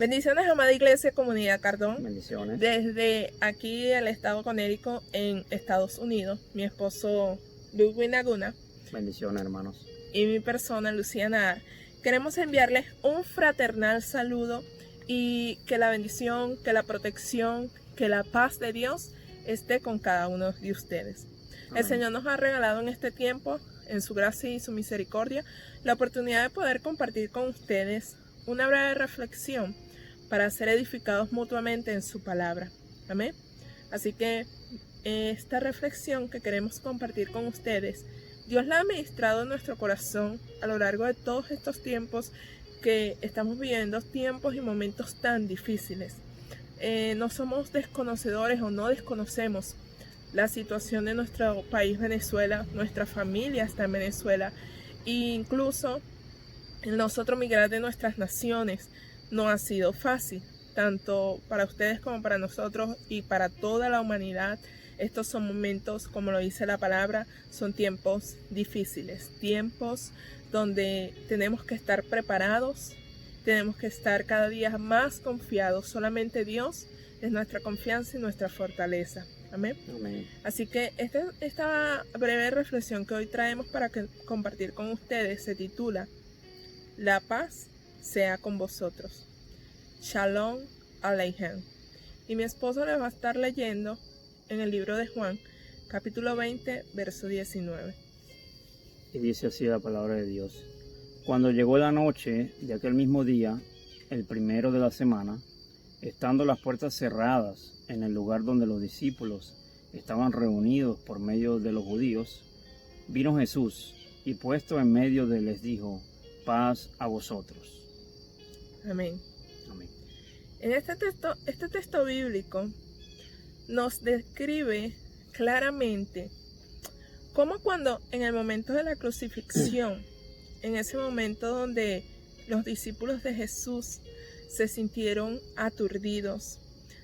Bendiciones, amada Iglesia Comunidad Cardón. Bendiciones. Desde aquí, el estado Connecticut, en Estados Unidos, mi esposo Ludwig Naguna. Bendiciones, hermanos. Y mi persona, Luciana Ar. Queremos enviarles un fraternal saludo y que la bendición, que la protección, que la paz de Dios esté con cada uno de ustedes. Amén. El Señor nos ha regalado en este tiempo, en su gracia y su misericordia, la oportunidad de poder compartir con ustedes una breve reflexión para ser edificados mutuamente en su palabra. Amén. Así que esta reflexión que queremos compartir con ustedes, Dios la ha ministrado en nuestro corazón a lo largo de todos estos tiempos que estamos viviendo, tiempos y momentos tan difíciles. No somos desconocedores o no desconocemos la situación de nuestro país Venezuela, nuestra familia está en Venezuela, e incluso nosotros migrar de nuestras naciones no ha sido fácil, tanto para ustedes como para nosotros y para toda la humanidad. Estos son momentos, como lo dice la palabra, son tiempos difíciles, tiempos donde tenemos que estar preparados, tenemos que estar cada día más confiados. Solamente Dios es nuestra confianza y nuestra fortaleza. Amén. Amén. Así que esta breve reflexión que hoy traemos para compartir con ustedes se titula La paz sea con vosotros. Shalom Aleichem. Y mi esposo les va a estar leyendo en el libro de Juan, capítulo 20, verso 19. Y dice así la palabra de Dios. Cuando llegó la noche de aquel mismo día, el primero de la semana, estando las puertas cerradas en el lugar donde los discípulos estaban reunidos por medio de los judíos, vino Jesús y puesto en medio de les dijo: paz a vosotros. Amén. Amén. En este texto bíblico nos describe claramente cómo cuando en el momento de la crucifixión, en ese momento donde los discípulos de Jesús se sintieron aturdidos,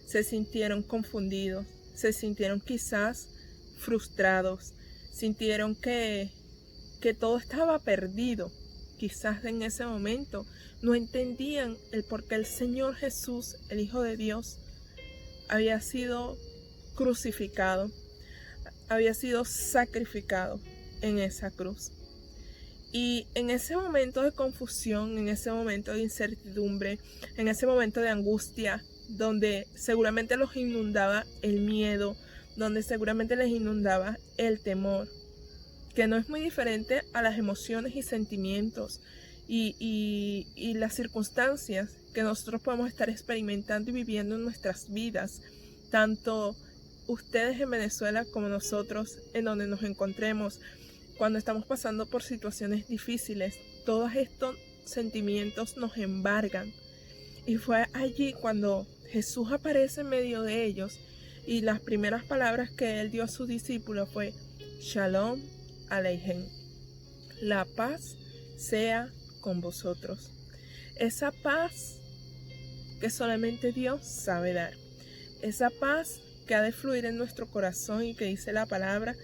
se sintieron confundidos, se sintieron quizás frustrados, sintieron que todo estaba perdido. Quizás en ese momento no entendían el por qué el Señor Jesús, el Hijo de Dios, había sido crucificado, había sido sacrificado en esa cruz. Y en ese momento de confusión, en ese momento de incertidumbre, en ese momento de angustia, donde seguramente los inundaba el miedo, donde seguramente les inundaba el temor, que no es muy diferente a las emociones y sentimientos y las circunstancias que nosotros podemos estar experimentando y viviendo en nuestras vidas, tanto ustedes en Venezuela como nosotros en donde nos encontremos, cuando estamos pasando por situaciones difíciles. Todos estos sentimientos nos embargan. Y fue allí cuando Jesús aparece en medio de ellos y las primeras palabras que él dio a sus discípulos fue: Shalom Aleichem. La paz sea con vosotros. Esa paz que solamente Dios sabe dar. Esa paz que ha de fluir en nuestro corazón y que dice la palabra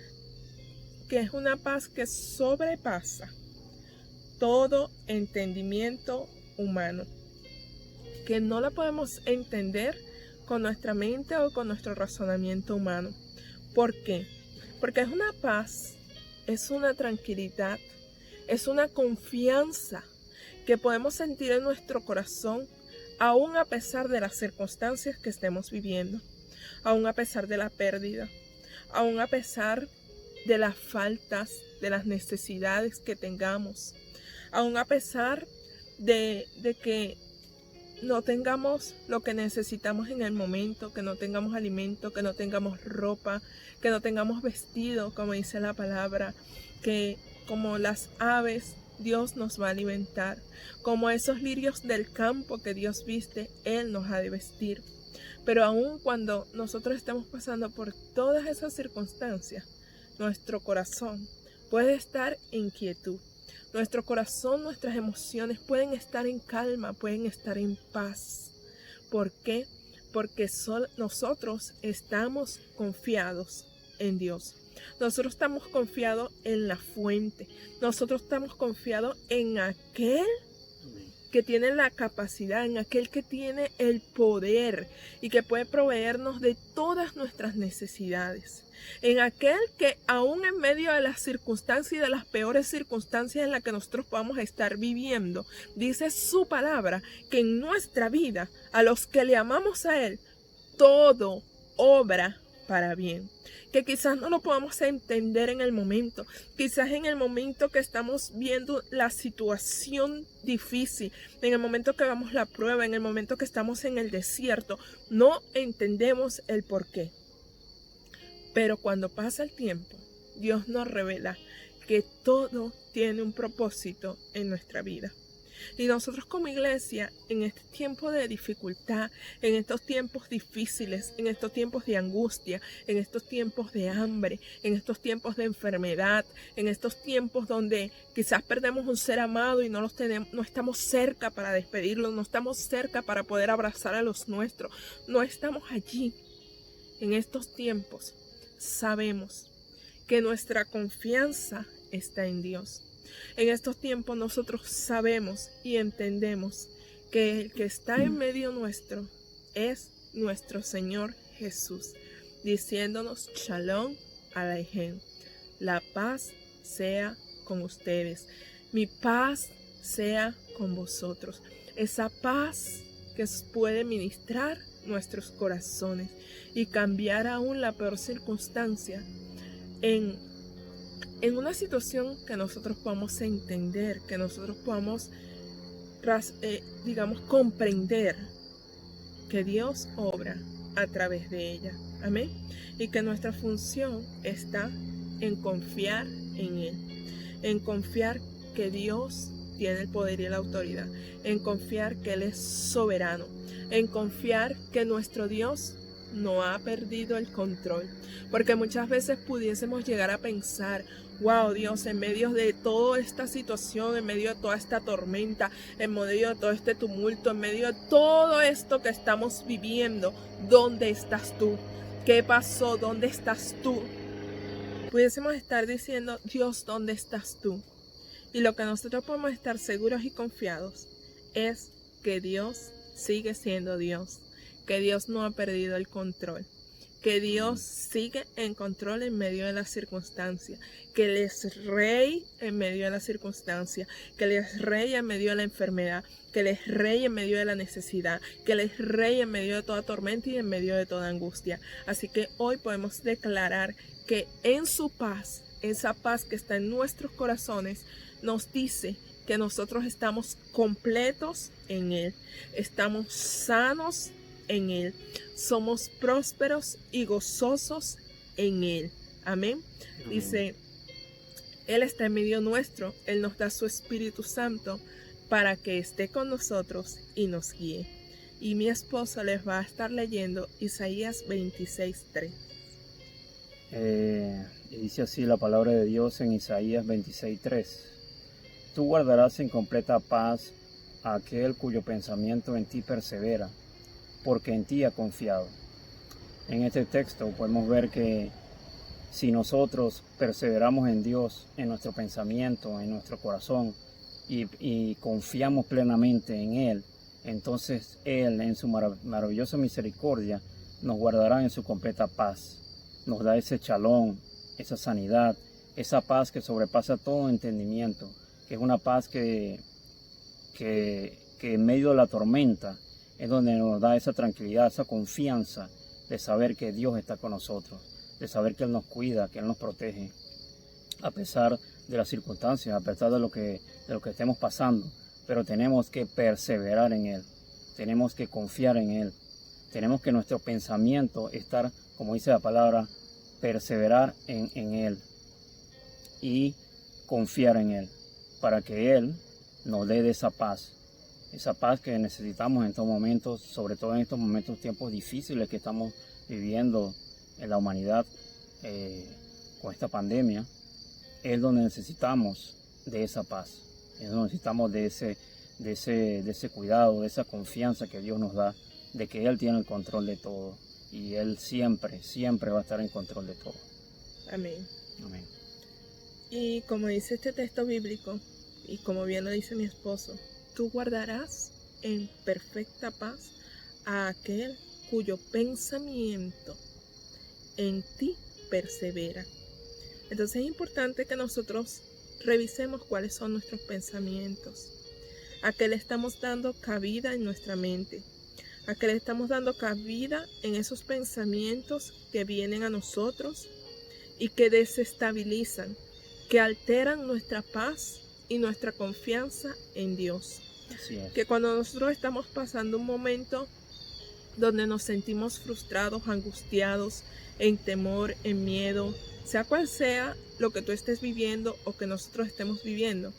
que es una paz que sobrepasa todo entendimiento humano, que no la podemos entender con nuestra mente o con nuestro razonamiento humano. ¿Por qué? Porque es una paz, es una tranquilidad, es una confianza que podemos sentir en nuestro corazón, aún a pesar de las circunstancias que estemos viviendo, aún a pesar de la pérdida, aún a pesar de las faltas, de las necesidades que tengamos, aún a pesar de que no tengamos lo que necesitamos en el momento, que no tengamos alimento, que no tengamos ropa, que no tengamos vestido, como dice la palabra, que como las aves Dios nos va a alimentar, como esos lirios del campo que Dios viste, Él nos ha de vestir. Pero aun cuando nosotros estemos pasando por todas esas circunstancias, nuestro corazón puede estar en quietud. Nuestro corazón, nuestras emociones pueden estar en calma, pueden estar en paz. ¿Por qué? Porque nosotros estamos confiados en Dios. Nosotros estamos confiados en la fuente. Nosotros estamos confiados en aquel que tiene la capacidad, en aquel que tiene el poder y que puede proveernos de todas nuestras necesidades, en aquel que aún en medio de las circunstancias y de las peores circunstancias en las que nosotros podamos estar viviendo, dice su palabra que en nuestra vida, a los que le amamos a Él, todo obra para bien. Que quizás no lo podamos entender en el momento, quizás en el momento que estamos viendo la situación difícil, en el momento que vemos la prueba, en el momento que estamos en el desierto, no entendemos el porqué. Pero cuando pasa el tiempo, Dios nos revela que todo tiene un propósito en nuestra vida. Y nosotros como iglesia, en este tiempo de dificultad, en estos tiempos difíciles, en estos tiempos de angustia, en estos tiempos de hambre, en estos tiempos de enfermedad, en estos tiempos donde quizás perdemos un ser amado y no estamos cerca para despedirlo, no estamos cerca para poder abrazar a los nuestros, no estamos allí. En estos tiempos sabemos que nuestra confianza está en Dios. En estos tiempos nosotros sabemos y entendemos que el que está en medio nuestro es nuestro Señor Jesús, diciéndonos Shalom Aleichem, la paz sea con ustedes, mi paz sea con vosotros. Esa paz que puede ministrar nuestros corazones y cambiar aún la peor circunstancia en una situación que nosotros podamos entender, que nosotros podamos, comprender que Dios obra a través de ella. Amén. Y que nuestra función está en confiar en Él, en confiar que Dios tiene el poder y la autoridad, en confiar que Él es soberano, en confiar que nuestro Dios no ha perdido el control. Porque muchas veces pudiésemos llegar a pensar, wow, Dios, en medio de toda esta situación, en medio de toda esta tormenta, en medio de todo este tumulto, en medio de todo esto que estamos viviendo, ¿dónde estás tú? ¿Qué pasó? ¿Dónde estás tú? Pudiésemos estar diciendo, Dios, ¿dónde estás tú? Y lo que nosotros podemos estar seguros y confiados es que Dios sigue siendo Dios, que Dios no ha perdido el control, que Dios sigue en control en medio de las circunstancias, que Él es rey en medio de las circunstancias, que Él es rey en medio de la enfermedad, que Él es rey en medio de la necesidad, que Él es rey en medio de toda tormenta y en medio de toda angustia. Así que hoy podemos declarar que en su paz, esa paz que está en nuestros corazones, nos dice que nosotros estamos completos en Él, estamos sanos en Él, somos prósperos y gozosos en Él. Amén. Dice, Él está en medio nuestro, Él nos da su Espíritu Santo para que esté con nosotros y nos guíe. Y mi esposo les va a estar leyendo Isaías 26:3. Y dice así la palabra de Dios en Isaías 26:3. Tú guardarás en completa paz a aquel cuyo pensamiento en ti persevera, porque en ti ha confiado. En este texto podemos ver que si nosotros perseveramos en Dios, en nuestro pensamiento, en nuestro corazón, y confiamos plenamente en Él, entonces Él, en su maravillosa misericordia, nos guardará en su completa paz. Nos da ese shalom, esa sanidad, esa paz que sobrepasa todo entendimiento, que es una paz que en medio de la tormenta es donde nos da esa tranquilidad, esa confianza de saber que Dios está con nosotros, de saber que Él nos cuida, que Él nos protege, a pesar de las circunstancias, a pesar de lo que estemos pasando. Pero tenemos que perseverar en Él, tenemos que confiar en Él, tenemos que nuestro pensamiento estar, como dice la palabra, perseverar en Él y confiar en Él, para que Él nos dé de esa paz que necesitamos en estos momentos, sobre todo en estos momentos, tiempos difíciles que estamos viviendo en la humanidad con esta pandemia. Es donde necesitamos de esa paz, es donde necesitamos de ese cuidado, de esa confianza que Dios nos da, de que Él tiene el control de todo y Él siempre va a estar en control de todo. Amén. Amén. Y como dice este texto bíblico, y como bien lo dice mi esposo, tú guardarás en perfecta paz a aquel cuyo pensamiento en ti persevera. Entonces es importante que nosotros revisemos cuáles son nuestros pensamientos, a qué le estamos dando cabida en nuestra mente, a qué le estamos dando cabida en esos pensamientos que vienen a nosotros y que desestabilizan, que alteran nuestra paz y nuestra confianza en Dios. Así es. Que cuando nosotros estamos pasando un momento donde nos sentimos frustrados, angustiados, en temor, en miedo, sea cual sea lo que tú estés viviendo o que nosotros estemos viviendo,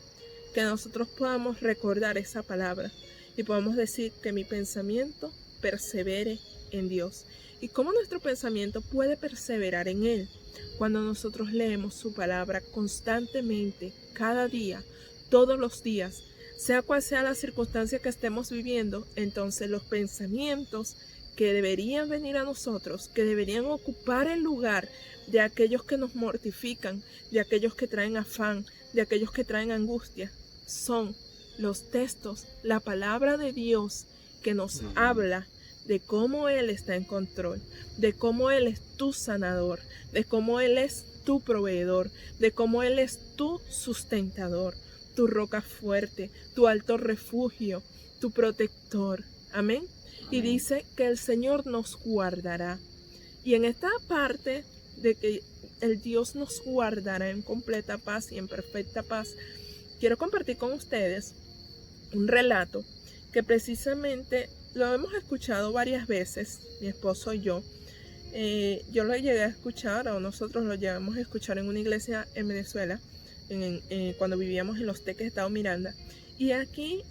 que nosotros podamos recordar esa palabra y podamos decir que mi pensamiento persevere en Dios. ¿Y cómo nuestro pensamiento puede perseverar en Él? Cuando nosotros leemos su palabra constantemente, cada día, todos los días, sea cual sea la circunstancia que estemos viviendo, entonces los pensamientos que deberían venir a nosotros, que deberían ocupar el lugar de aquellos que nos mortifican, de aquellos que traen afán, de aquellos que traen angustia, son los textos, la palabra de Dios que nos habla de cómo Él está en control, de cómo Él es tu sanador, de cómo Él es tu proveedor, de cómo Él es tu sustentador, tu roca fuerte, tu alto refugio, tu protector. Amén. Y dice que el Señor nos guardará. Y en esta parte de que el Dios nos guardará en completa paz y en perfecta paz, quiero compartir con ustedes un relato que precisamente lo hemos escuchado varias veces, mi esposo y yo. Yo lo llegué a escuchar, o nosotros lo llegamos a escuchar en una iglesia en Venezuela, cuando vivíamos en Los Teques, Estado Miranda. Y aquí,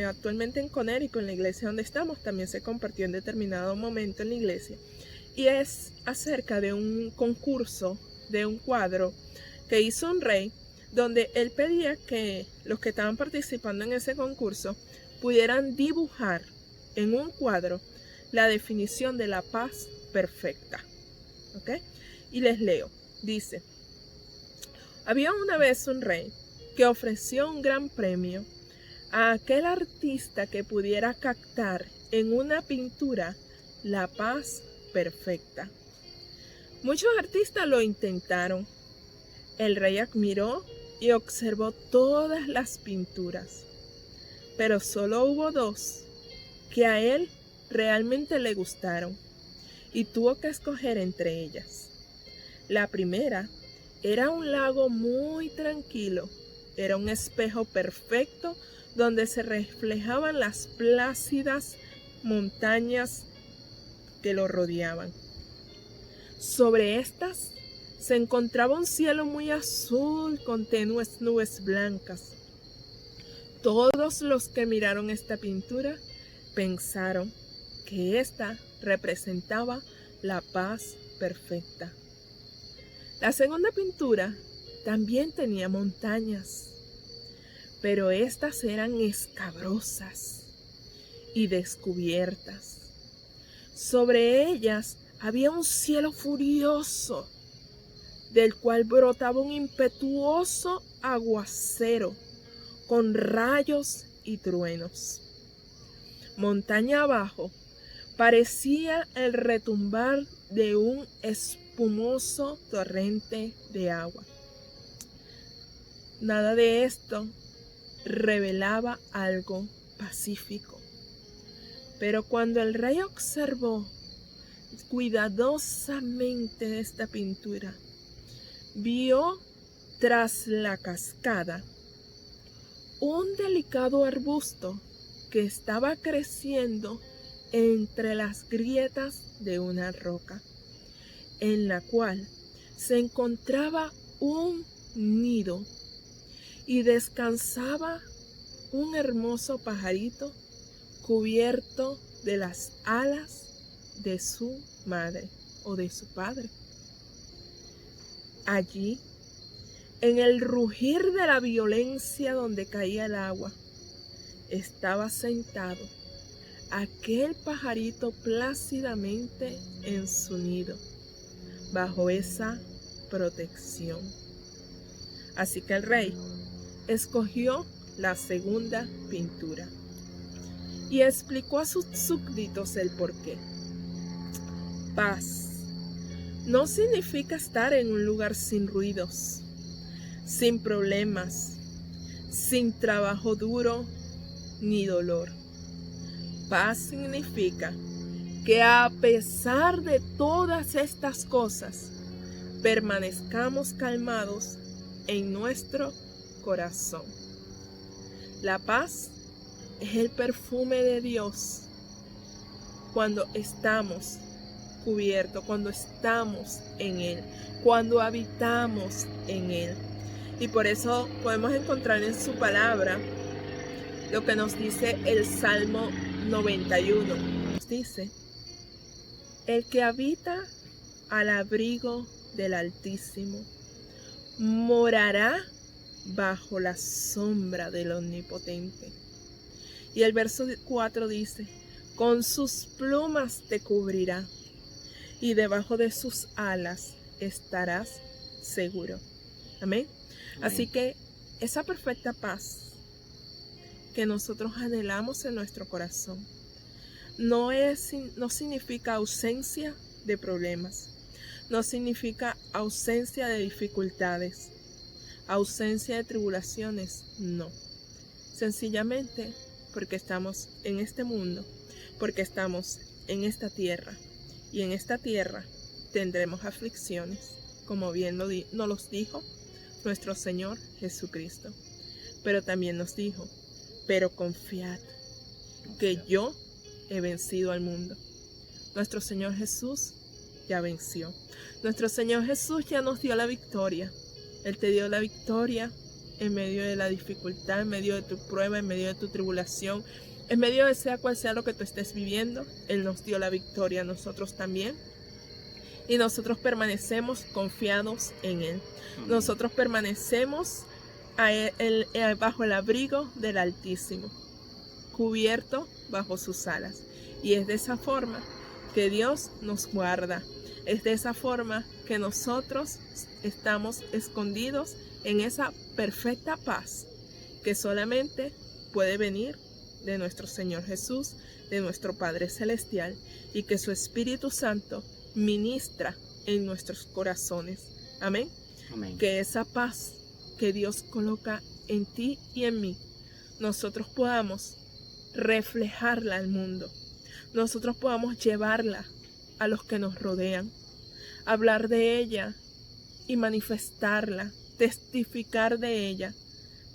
actualmente en Conérico, en la iglesia donde estamos, también se compartió en determinado momento en la iglesia. Y es acerca de un concurso, de un cuadro que hizo un rey, donde él pedía que los que estaban participando en ese concurso pudieran dibujar en un cuadro la definición de la paz perfecta. ¿Ok? Y les leo. Dice: había una vez un rey que ofreció un gran premio a aquel artista que pudiera captar en una pintura la paz perfecta. Muchos artistas lo intentaron. El rey admiró y observó todas las pinturas, pero solo hubo dos que a él realmente le gustaron y tuvo que escoger entre ellas. La primera era un lago muy tranquilo, era un espejo perfecto donde se reflejaban las plácidas montañas que lo rodeaban. Sobre estas se encontraba un cielo muy azul con tenues nubes blancas. Todos los que miraron esta pintura pensaron que esta representaba la paz perfecta. La segunda pintura también tenía montañas, pero estas eran escabrosas y descubiertas. Sobre ellas había un cielo furioso, del cual brotaba un impetuoso aguacero con rayos y truenos. Montaña abajo parecía el retumbar de un espumoso torrente de agua. Nada de esto revelaba algo pacífico. Pero cuando el rey observó cuidadosamente esta pintura, vio tras la cascada un delicado arbusto que estaba creciendo entre las grietas de una roca, en la cual se encontraba un nido y descansaba un hermoso pajarito cubierto de las alas de su madre o de su padre. Allí, en el rugir de la violencia donde caía el agua, estaba sentado aquel pajarito plácidamente en su nido, bajo esa protección. Así que el rey escogió la segunda pintura. Y explicó a sus súbditos el porqué. Paz no significa estar en un lugar sin ruidos, sin problemas, sin trabajo duro ni dolor. Paz significa que a pesar de todas estas cosas, permanezcamos calmados en nuestro corazón. La paz es el perfume de Dios cuando estamos cubiertos, cuando estamos en Él, cuando habitamos en Él. Y por eso podemos encontrar en su palabra lo que nos dice el Salmo 91. Nos dice: el que habita al abrigo del Altísimo morará bajo la sombra del Omnipotente. Y el verso 4 dice: con sus plumas te cubrirá, y debajo de sus alas estarás seguro. Amén. Así que esa perfecta paz que nosotros anhelamos en nuestro corazón no significa ausencia de problemas, no significa ausencia de dificultades, ausencia de tribulaciones, no. Sencillamente porque estamos en este mundo, porque estamos en esta tierra, y en esta tierra tendremos aflicciones, como bien nos los dijo nuestro Señor Jesucristo. Pero también nos dijo: pero confiad que yo he vencido al mundo. Nuestro Señor Jesús ya venció. Nuestro Señor Jesús ya nos dio la victoria. Él te dio la victoria en medio de la dificultad, en medio de tu prueba, en medio de tu tribulación, en medio de sea cual sea lo que tú estés viviendo. Él nos dio la victoria a nosotros también. Y nosotros permanecemos confiados en Él. Nosotros permanecemos bajo el abrigo del Altísimo, cubierto bajo sus alas. Y es de esa forma que Dios nos guarda. Es de esa forma que nosotros estamos escondidos en esa perfecta paz que solamente puede venir de nuestro Señor Jesús, de nuestro Padre Celestial, y que su Espíritu Santo ministra en nuestros corazones. Amén. Amén. Que esa paz que Dios coloca en ti y en mí, nosotros podamos reflejarla al mundo. Nosotros podamos llevarla a los que nos rodean, hablar de ella y manifestarla, testificar de ella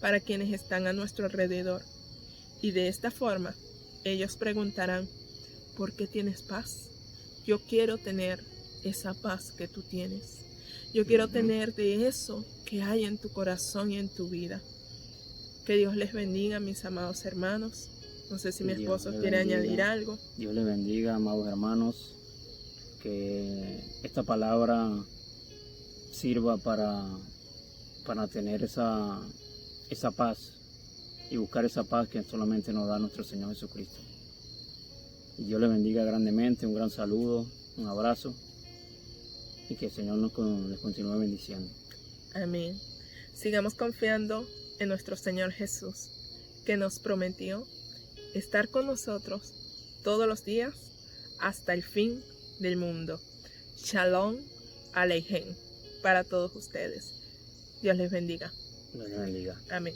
para quienes están a nuestro alrededor. Y de esta forma, ellos preguntarán: ¿por qué tienes paz? Yo quiero tener esa paz que tú tienes. Yo quiero tener de eso que hay en tu corazón y en tu vida. Que Dios les bendiga, mis amados hermanos. No sé si mi esposo quiere añadir algo. Dios les bendiga, amados hermanos. Que esta palabra sirva para tener esa paz y buscar esa paz que solamente nos da nuestro Señor Jesucristo. Y Dios les bendiga grandemente. Un gran saludo, un abrazo, y que el Señor les continúe bendiciendo. Amén. Sigamos confiando en nuestro Señor Jesús, que nos prometió estar con nosotros todos los días hasta el fin del mundo. Shalom Aleichem para todos ustedes. Dios les bendiga. Dios les bendiga. Amén.